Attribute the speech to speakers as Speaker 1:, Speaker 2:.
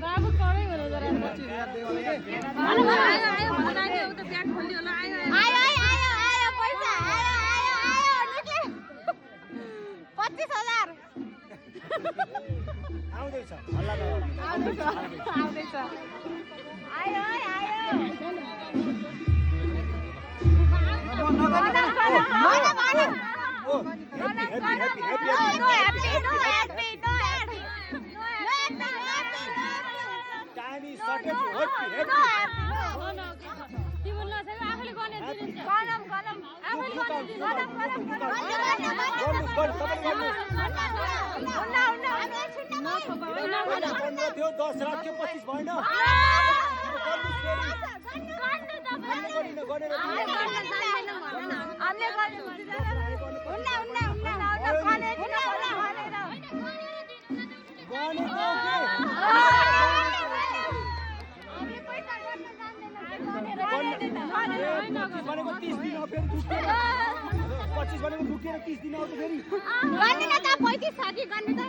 Speaker 1: बाबु कडै होला जरा आयो बनाइदियो त ब्याग खोल्यो होला आयो
Speaker 2: पैसा आयो निक्ले 25,000
Speaker 3: आउँदैछ हल्ला
Speaker 2: आउँदैछ आयो
Speaker 1: तिमीलाई चाहिँ आफैले गर्ने दिन्छ
Speaker 2: गनम आफैले गर्ने
Speaker 3: थियो 10 राख्यो 25 भएन भनेको 30 दिन हो फेरि 25 भनेको दुखेर 30 दिन आउँछ फेरि
Speaker 2: गर्ने त 35 छ कि गर्ने त